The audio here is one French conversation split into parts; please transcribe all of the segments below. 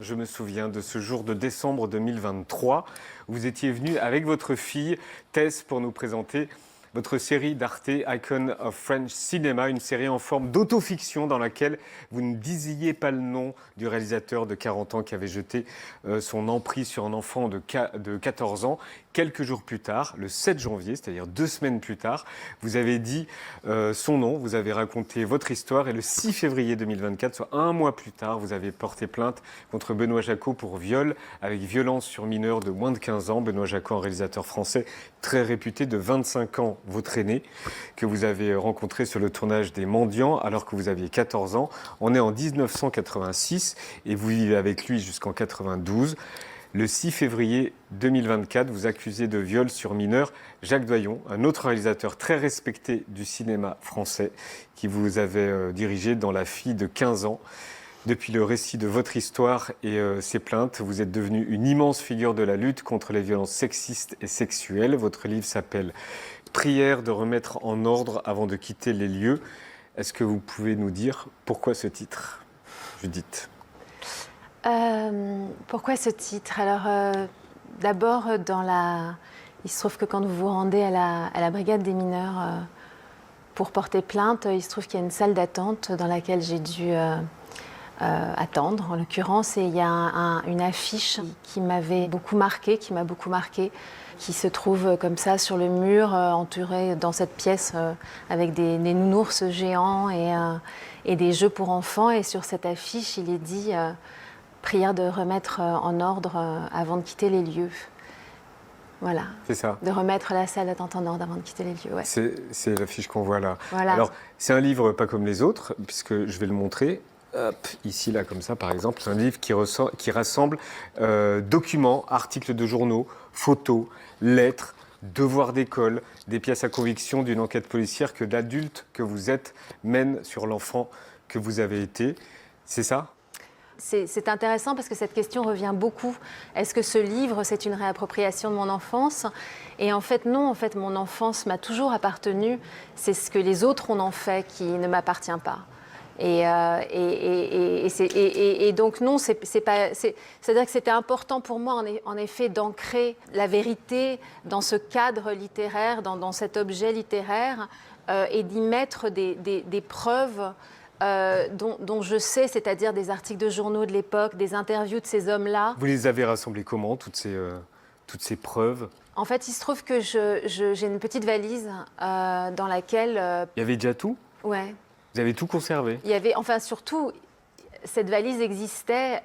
Je me souviens de ce jour de décembre 2023. Vous étiez venu avec votre fille Tess pour nous présenter votre série d'Arte Icon of French Cinema, une série en forme d'autofiction dans laquelle vous ne disiez pas le nom du réalisateur de 40 ans qui avait jeté son emprise sur un enfant de 14 ans. Quelques jours plus tard, le 7 janvier, c'est-à-dire 2 semaines plus tard, vous avez dit son nom, vous avez raconté votre histoire et le 6 février 2024, soit un mois plus tard, vous avez porté plainte contre Benoît Jacquot pour viol avec violence sur mineur de moins de 15 ans. Benoît Jacquot, un réalisateur français très réputé de 25 ans, votre aîné, que vous avez rencontré sur le tournage des Mendiants alors que vous aviez 14 ans. On est en 1986 et vous vivez avec lui jusqu'en 92. Le 6 février 2024, vous accusez de viol sur mineur Jacques Doyon, un autre réalisateur très respecté du cinéma français qui vous avait dirigé dans La fille de 15 ans. Depuis le récit de votre histoire et ses plaintes, vous êtes devenu une immense figure de la lutte contre les violences sexistes et sexuelles. Votre livre s'appelle « Prière de remettre en ordre avant de quitter les lieux ». Est-ce que vous pouvez nous dire pourquoi ce titre, Judith ? Pourquoi ce titre? Alors, d'abord, il se trouve que quand vous vous rendez à la brigade des mineurs pour porter plainte, il se trouve qu'il y a une salle d'attente dans laquelle j'ai dû attendre, en l'occurrence, et il y a une affiche qui m'avait beaucoup marquée, qui se trouve comme ça sur le mur, entourée dans cette pièce avec des nounours géants et des jeux pour enfants. Et sur cette affiche, il est dit prière de remettre en ordre avant de quitter les lieux. Voilà. C'est ça. De remettre la salle d'attente en ordre avant de quitter les lieux. Ouais. C'est l'affiche qu'on voit là. Voilà. Alors, c'est un livre pas comme les autres, puisque je vais le montrer. Hop, ici, là, comme ça, par exemple. C'est un livre qui rassemble documents, articles de journaux, photos, lettres, devoirs d'école, des pièces à conviction d'une enquête policière que l'adulte que vous êtes mène sur l'enfant que vous avez été. C'est ça ? C'est intéressant parce que cette question revient beaucoup. Est-ce que ce livre, c'est une réappropriation de mon enfance? Et en fait, non. En fait, mon enfance m'a toujours appartenu. C'est ce que les autres en ont fait qui ne m'appartient pas. Et donc, non, c'est-à-dire que c'était important pour moi, en effet, d'ancrer la vérité dans ce cadre littéraire, dans cet objet littéraire, et d'y mettre des preuves dont je sais, c'est-à-dire des articles de journaux de l'époque, des interviews de ces hommes-là. Vous les avez rassemblés comment, toutes ces preuves? En fait, il se trouve que j'ai une petite valise dans laquelle... Il y avait déjà tout? Ouais. Vous avez tout conservé? Il y avait, enfin, surtout, cette valise existait...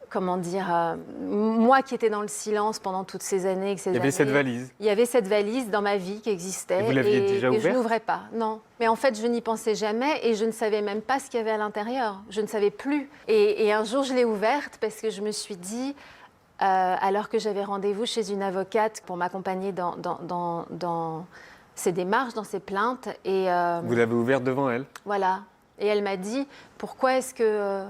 comment dire, moi qui étais dans le silence pendant toutes ces années. Il y avait cette valise? Il y avait cette valise dans ma vie qui existait. Et vous l'aviez déjà ouverte? Et je n'ouvrais pas, non. Mais en fait, je n'y pensais jamais et je ne savais même pas ce qu'il y avait à l'intérieur. Je ne savais plus. Et un jour, je l'ai ouverte parce que je me suis dit, alors que j'avais rendez-vous chez une avocate pour m'accompagner dans ses démarches, dans ses plaintes. Vous l'avez ouverte devant elle? Voilà. Et elle m'a dit, pourquoi est-ce que...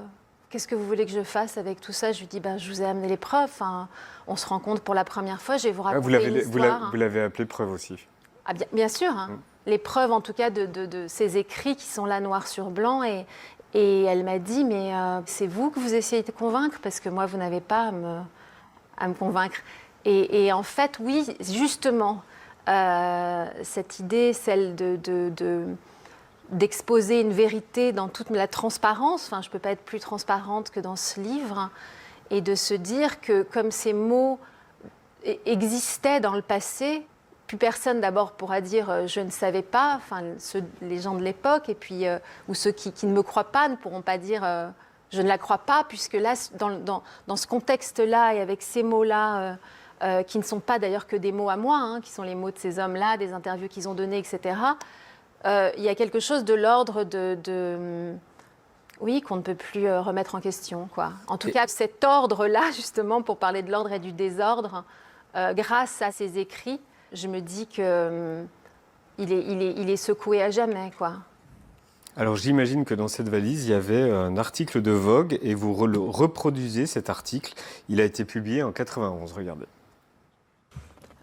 Qu'est-ce que vous voulez que je fasse avec tout ça? Je lui dis, je vous ai amené les preuves. Enfin, on se rencontre pour la première fois, je vais vous raconter une histoire. Vous l'avez appelé preuve aussi? Ah, bien sûr. Hein. Les preuves, en tout cas, de ces écrits qui sont là noir sur blanc. Et elle m'a dit, mais c'est vous que vous essayez de convaincre? Parce que moi, vous n'avez pas à me convaincre. Et en fait, oui, justement, cette idée, celle d'exposer une vérité dans toute la transparence, enfin, je ne peux pas être plus transparente que dans ce livre, et de se dire que comme ces mots existaient dans le passé, plus personne d'abord pourra dire je ne savais pas, enfin, les gens de l'époque, et puis, ou ceux qui ne me croient pas ne pourront pas dire je ne la crois pas, puisque là, dans ce contexte-là, et avec ces mots-là, qui ne sont pas d'ailleurs que des mots à moi, hein, qui sont les mots de ces hommes-là, des interviews qu'ils ont données, etc., il y a quelque chose de l'ordre oui, qu'on ne peut plus remettre en question, quoi. En tout cas, cet ordre-là, justement, pour parler de l'ordre et du désordre, grâce à ces écrits, je me dis qu'il est secoué à jamais, quoi. Alors, j'imagine que dans cette valise, il y avait un article de Vogue et vous reproduisez cet article. Il a été publié en 91, regardez.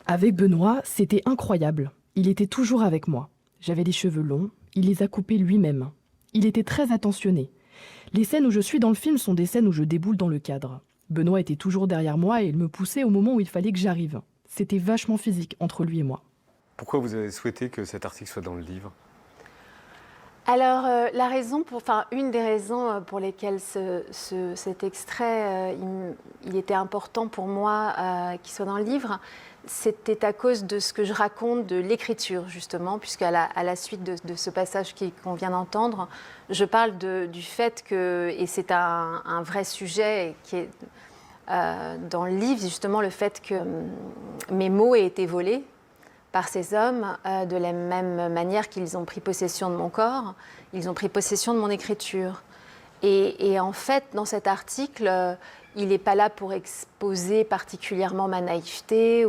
Avec Benoît, c'était incroyable. Il était toujours avec moi. J'avais les cheveux longs, il les a coupés lui-même. Il était très attentionné. Les scènes où je suis dans le film sont des scènes où je déboule dans le cadre. Benoît était toujours derrière moi et il me poussait au moment où il fallait que j'arrive. C'était vachement physique entre lui et moi. Pourquoi vous avez souhaité que cet article soit dans le livre ? Alors, une des raisons pour lesquelles cet extrait, il était important pour moi qu'il soit dans le livre, c'était à cause de ce que je raconte de l'écriture, justement, puisqu'à la suite de ce passage qu'on vient d'entendre, je parle du fait que, et c'est un vrai sujet qui est dans le livre, justement, le fait que mes mots aient été volés par ces hommes, de la même manière qu'ils ont pris possession de mon corps, ils ont pris possession de mon écriture. Et en fait, dans cet article, il n'est pas là pour exposer particulièrement ma naïveté,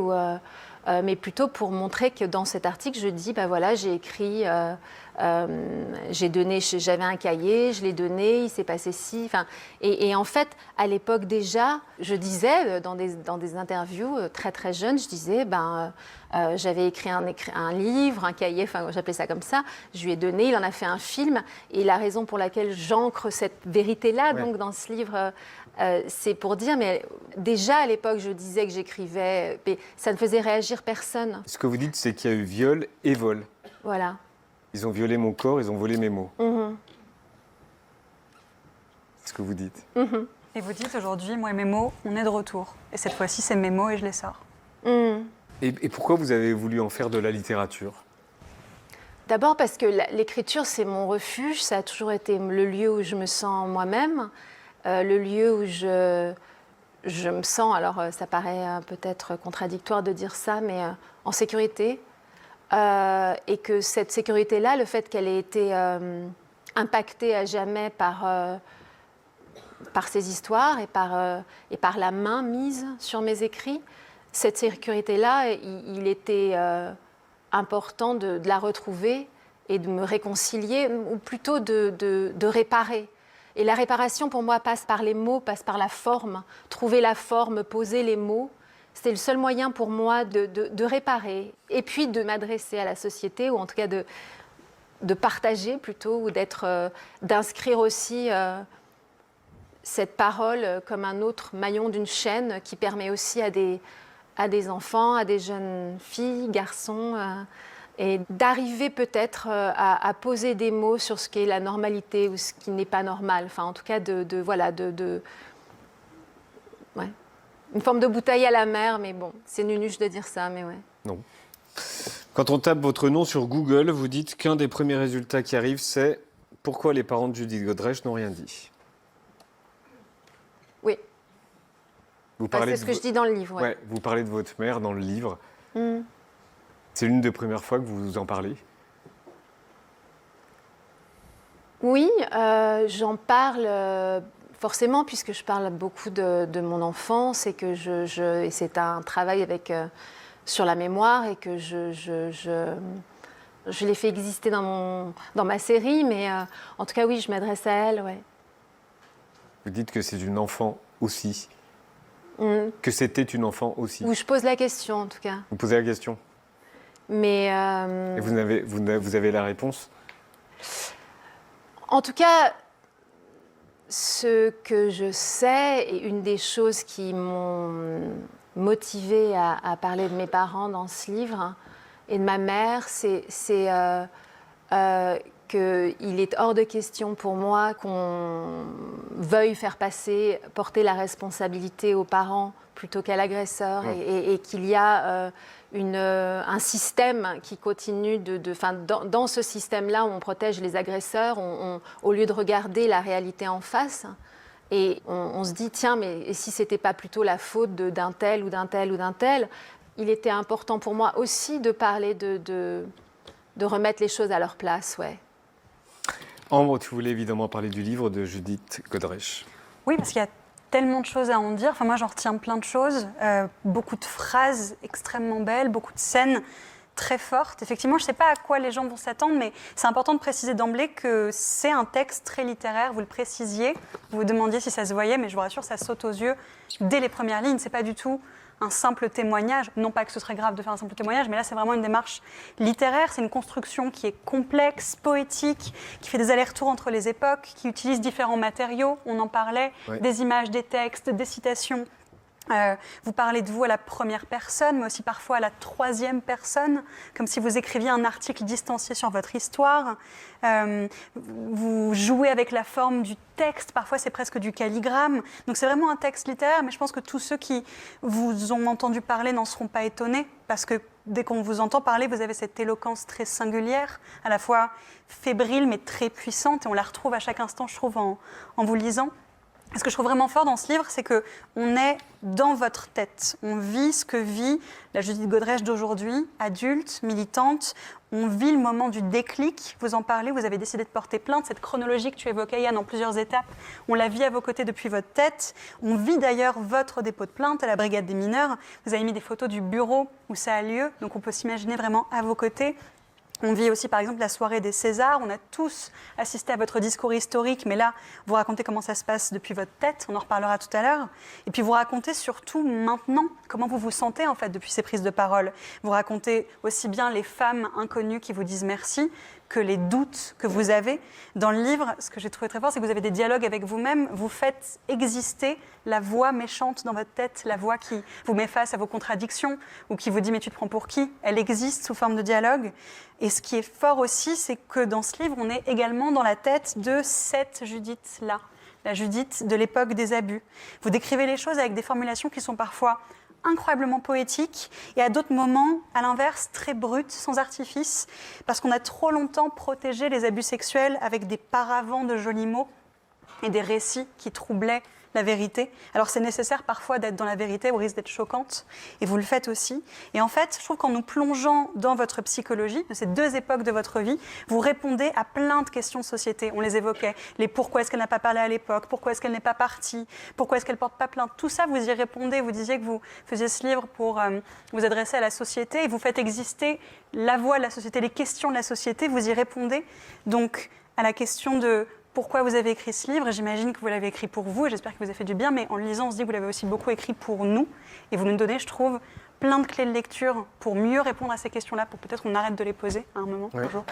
mais plutôt pour montrer que dans cet article, je dis, voilà, j'ai écrit, j'ai donné, j'avais un cahier, je l'ai donné, il s'est passé ci. Et en fait, à l'époque déjà, je disais dans des interviews très très jeunes, je disais, j'avais écrit un livre, un cahier, j'appelais ça comme ça, je lui ai donné, il en a fait un film. Et la raison pour laquelle j'ancre cette vérité-là, donc dans ce livre, c'est pour dire, mais déjà à l'époque, je disais que j'écrivais, mais ça ne faisait réagir personne. Ce que vous dites, c'est qu'il y a eu viol et vol. Voilà. Ils ont violé mon corps, ils ont volé mes mots. Mm-hmm. C'est ce que vous dites. Mm-hmm. Et vous dites aujourd'hui, moi et mes mots, on est de retour. Et cette fois-ci, c'est mes mots et je les sors. Mm. Et pourquoi vous avez voulu en faire de la littérature ? D'abord parce que l'écriture, c'est mon refuge. Ça a toujours été le lieu où je me sens moi-même, le lieu où je me sens, alors ça paraît peut-être contradictoire de dire ça, mais en sécurité. Et que cette sécurité-là, le fait qu'elle ait été impactée à jamais par ces histoires et par la main mise sur mes écrits, cette sécurité-là, il était important de la retrouver et de me réconcilier, ou plutôt de réparer. Et la réparation, pour moi, passe par les mots, passe par la forme. Trouver la forme, poser les mots, c'est le seul moyen pour moi de réparer. Et puis de m'adresser à la société, ou en tout cas de partager plutôt, ou d'inscrire aussi cette parole comme un autre maillon d'une chaîne qui permet aussi à des enfants, à des jeunes filles, garçons, et d'arriver peut-être à poser des mots sur ce qu'est la normalité ou ce qui n'est pas normal. Enfin, en tout cas, ouais. Une forme de bouteille à la mer, mais bon, c'est nunuche de dire ça, mais ouais. Non. Quand on tape votre nom sur Google, vous dites qu'un des premiers résultats qui arrive, c'est « Pourquoi les parents de Judith Godrèche n'ont rien dit ?» Oui. C'est ce que je dis dans le livre. Ouais. Ouais, vous parlez de votre mère dans le livre. Mm. C'est l'une des premières fois que vous en parlez ? Oui, j'en parle forcément puisque je parle beaucoup de mon enfance et que et c'est un travail sur la mémoire et que je l'ai fait exister dans ma série, mais en tout cas oui, je m'adresse à elle. Ouais. Vous dites que c'est une enfant aussi. Que c'était une enfant aussi. Ou je pose la question en tout cas. Vous posez la question. Mais et vous avez la réponse ? En tout cas, ce que je sais, et une des choses qui m'ont motivée à parler de mes parents dans ce livre et de ma mère, c'est qu'il est hors de question pour moi qu'on veuille faire porter la responsabilité aux parents plutôt qu'à l'agresseur, et qu'il y a un système qui continue dans ce système-là où on protège les agresseurs, au lieu de regarder la réalité en face, et on se dit, tiens, mais et si c'était pas plutôt la faute d'un tel ou d'un tel ou d'un tel ? Il était important pour moi aussi de parler de remettre les choses à leur place, ouais. Ambre, tu voulais évidemment parler du livre de Judith Godrèche. Oui, parce qu'il y a tellement de choses à en dire. Enfin, moi, j'en retiens plein de choses. Beaucoup de phrases extrêmement belles, beaucoup de scènes très fortes. Effectivement, je ne sais pas à quoi les gens vont s'attendre, mais c'est important de préciser d'emblée que c'est un texte très littéraire. Vous le précisiez, vous vous demandiez si ça se voyait, mais je vous rassure, ça saute aux yeux dès les premières lignes. Ce n'est pas du tout un simple témoignage. Non pas que ce serait grave de faire un simple témoignage, mais là, c'est vraiment une démarche littéraire. C'est une construction qui est complexe, poétique, qui fait des allers-retours entre les époques, qui utilise différents matériaux. On en parlait, des images, des textes, des citations. Vous parlez de vous à la première personne, mais aussi parfois à la troisième personne, comme si vous écriviez un article distancié sur votre histoire. Vous jouez avec la forme du texte, parfois c'est presque du calligramme. Donc c'est vraiment un texte littéraire, mais je pense que tous ceux qui vous ont entendu parler n'en seront pas étonnés, parce que dès qu'on vous entend parler, vous avez cette éloquence très singulière, à la fois fébrile mais très puissante, et on la retrouve à chaque instant, je trouve, en vous lisant. Ce que je trouve vraiment fort dans ce livre, c'est qu'on est dans votre tête. On vit ce que vit la Judith Godrèche d'aujourd'hui, adulte, militante. On vit le moment du déclic. Vous en parlez, vous avez décidé de porter plainte. Cette chronologie que tu évoquais, Yann, en plusieurs étapes, on la vit à vos côtés depuis votre tête. On vit d'ailleurs votre dépôt de plainte à la Brigade des mineurs. Vous avez mis des photos du bureau où ça a lieu, donc on peut s'imaginer vraiment à vos côtés. On vit aussi, par exemple, la soirée des Césars. On a tous assisté à votre discours historique, mais là, vous racontez comment ça se passe depuis votre tête. On en reparlera tout à l'heure. Et puis, vous racontez surtout maintenant comment vous vous sentez, en fait, depuis ces prises de parole. Vous racontez aussi bien les femmes inconnues qui vous disent merci que les doutes que vous avez. Dans le livre, ce que j'ai trouvé très fort, c'est que vous avez des dialogues avec vous-même. Vous faites exister la voix méchante dans votre tête, la voix qui vous met face à vos contradictions ou qui vous dit « mais tu te prends pour qui ?» Elle existe sous forme de dialogue. Et ce qui est fort aussi, c'est que dans ce livre, on est également dans la tête de cette Judith-là, la Judith de l'époque des abus. Vous décrivez les choses avec des formulations qui sont parfois incroyablement poétiques et à d'autres moments, à l'inverse, très brutes, sans artifice, parce qu'on a trop longtemps protégé les abus sexuels avec des paravents de jolis mots et des récits qui troublaient la vérité. Alors c'est nécessaire parfois d'être dans la vérité au risque d'être choquante, et vous le faites aussi. Et en fait, je trouve qu'en nous plongeant dans votre psychologie, de ces deux époques de votre vie, vous répondez à plein de questions de société. On les évoquait. Les pourquoi est-ce qu'elle n'a pas parlé à l'époque, pourquoi est-ce qu'elle n'est pas partie, pourquoi est-ce qu'elle ne porte pas plainte. Tout ça, vous y répondez. Vous disiez que vous faisiez ce livre pour vous adresser à la société, et vous faites exister la voix de la société, les questions de la société, vous y répondez. Donc, à la question de pourquoi vous avez écrit ce livre, j'imagine que vous l'avez écrit pour vous, et j'espère qu'il vous a fait du bien, mais en le lisant, on se dit que vous l'avez aussi beaucoup écrit pour nous, et vous nous donnez, je trouve, plein de clés de lecture pour mieux répondre à ces questions-là, pour peut-être qu'on arrête de les poser à un moment, un jour.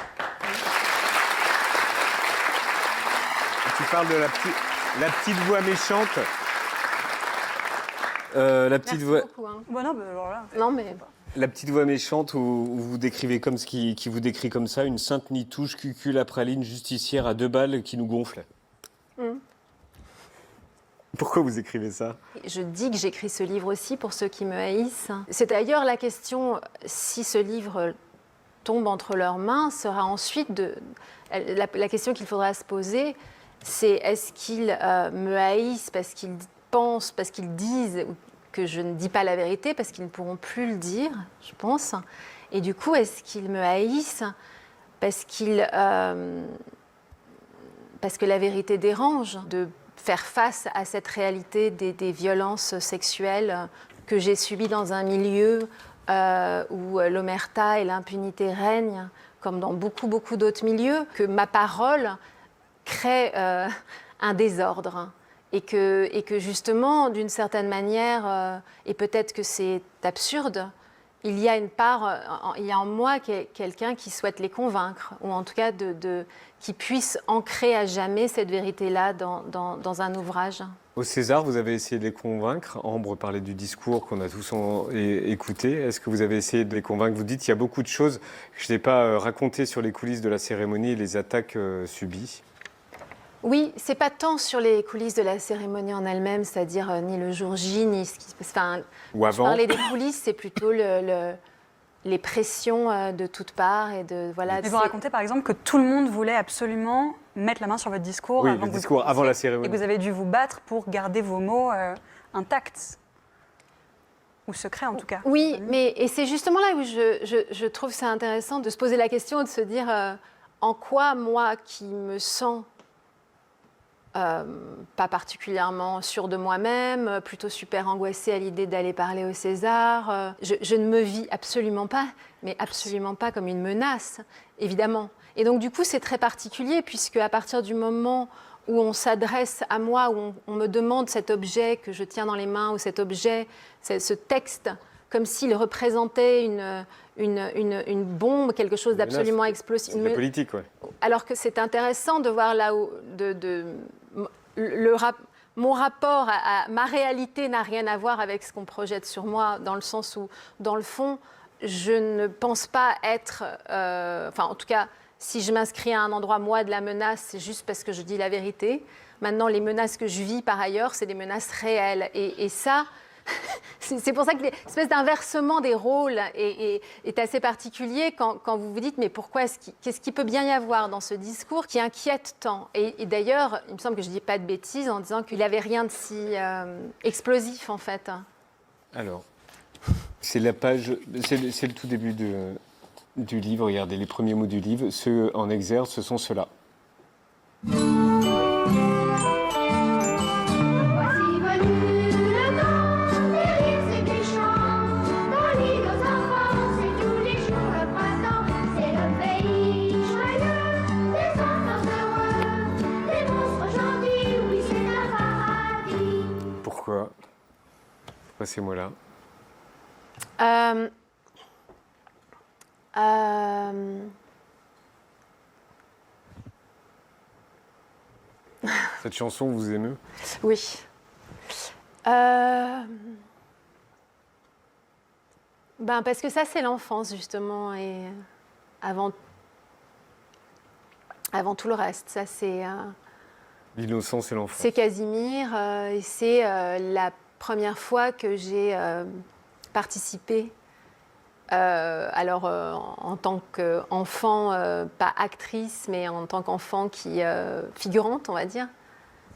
Tu parles de la petite voix méchante. La petite voix... beaucoup, hein. Bon, non, bah, alors là, Non, mais... La petite voix méchante où vous décrivez comme ce qui vous décrit comme ça, une sainte nitouche, cucul à praline, justicière à 2 balles qui nous gonfle. Pourquoi vous écrivez ça? Je dis que j'écris ce livre aussi pour ceux qui me haïssent. C'est d'ailleurs la question, si ce livre tombe entre leurs mains, sera ensuite la question qu'il faudra se poser, c'est est-ce qu'ils me haïssent parce qu'ils pensent, parce qu'ils disent que je ne dis pas la vérité, parce qu'ils ne pourront plus le dire, je pense. Et du coup, est-ce qu'ils me haïssent parce que la vérité dérange, de faire face à cette réalité des violences sexuelles que j'ai subies dans un milieu où l'omerta et l'impunité règnent, comme dans beaucoup, beaucoup d'autres milieux, que ma parole crée un désordre. Et que justement, d'une certaine manière, et peut-être que c'est absurde, il y a une part, il y a en moi quelqu'un qui souhaite les convaincre, ou en tout cas qui puisse ancrer à jamais cette vérité-là dans un ouvrage. Au César, vous avez essayé de les convaincre. Ambre parlait du discours qu'on a tous écouté. Est-ce que vous avez essayé de les convaincre? Vous dites qu'il y a beaucoup de choses que je n'ai pas racontées sur les coulisses de la cérémonie et les attaques subies. Oui, c'est pas tant sur les coulisses de la cérémonie en elle-même, c'est-à-dire ni le jour J, ni ce qui se passe. Enfin, ou avant. Je parlais des coulisses, c'est plutôt les pressions de toutes parts et de voilà. Mais vous racontez par exemple que tout le monde voulait absolument mettre la main sur votre discours. Oui, le discours avant la cérémonie. Et que vous avez dû vous battre pour garder vos mots intacts. Ou secrets en tout cas. Oui, et c'est justement là où je trouve ça intéressant de se poser la question et de se dire en quoi moi qui me sens pas particulièrement sûre de moi-même, plutôt super angoissée à l'idée d'aller parler au César. Je ne me vis absolument pas, mais absolument pas comme une menace, évidemment. Et donc du coup, c'est très particulier, puisque à partir du moment où on s'adresse à moi, où on me demande cet objet que je tiens dans les mains, ou cet objet, ce texte, comme s'il représentait une bombe, quelque chose d'absolument explosif. C'est de la politique, ouais. Alors que c'est intéressant de voir là où mon rapport à ma réalité n'a rien à voir avec ce qu'on projette sur moi, dans le sens où, dans le fond, je ne pense pas être... Enfin, en tout cas, si je m'inscris à un endroit, moi, de la menace, c'est juste parce que je dis la vérité. Maintenant, les menaces que je vis par ailleurs, c'est des menaces réelles. Et ça, c'est pour ça que l'espèce d'inversement des rôles est assez particulier quand vous vous dites, mais pourquoi qu'est-ce qu'il peut bien y avoir dans ce discours qui inquiète tant? Et d'ailleurs, il me semble que je ne dis pas de bêtises en disant qu'il n'avait rien de si explosif, en fait. Alors, c'est la page, c'est le tout début du livre. Regardez, les premiers mots du livre, ceux en exergue, ce sont ceux-là. Voici venu le temps des rires et des chants. Dans l'île aux enfants, c'est tous les jours le printemps. C'est le pays joyeux, des enfants heureux, des monstres gentils, oui c'est un paradis. Pourquoi ces mots-là? Cette chanson vous émeut? Oui. Parce que ça, c'est l'enfance, justement, et avant tout le reste. Ça, c'est... L'innocence et l'enfance. C'est Casimir, et c'est la première fois que j'ai participé, en tant qu'enfant, pas actrice, mais en tant qu'enfant figurante, on va dire.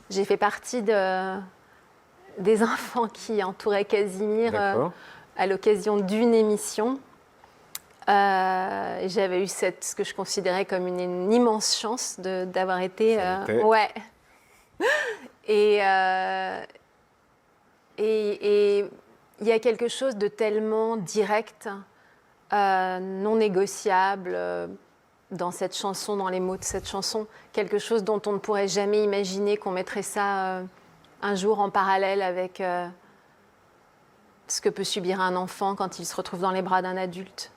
J'ai fait partie des enfants qui entouraient Casimir à l'occasion d'une émission. J'avais eu ce que je considérais comme une immense chance d'avoir été... ouais. Et il y a quelque chose de tellement direct, non négociable dans cette chanson, dans les mots de cette chanson, quelque chose dont on ne pourrait jamais imaginer qu'on mettrait ça un jour en parallèle avec ce que peut subir un enfant quand il se retrouve dans les bras d'un adulte.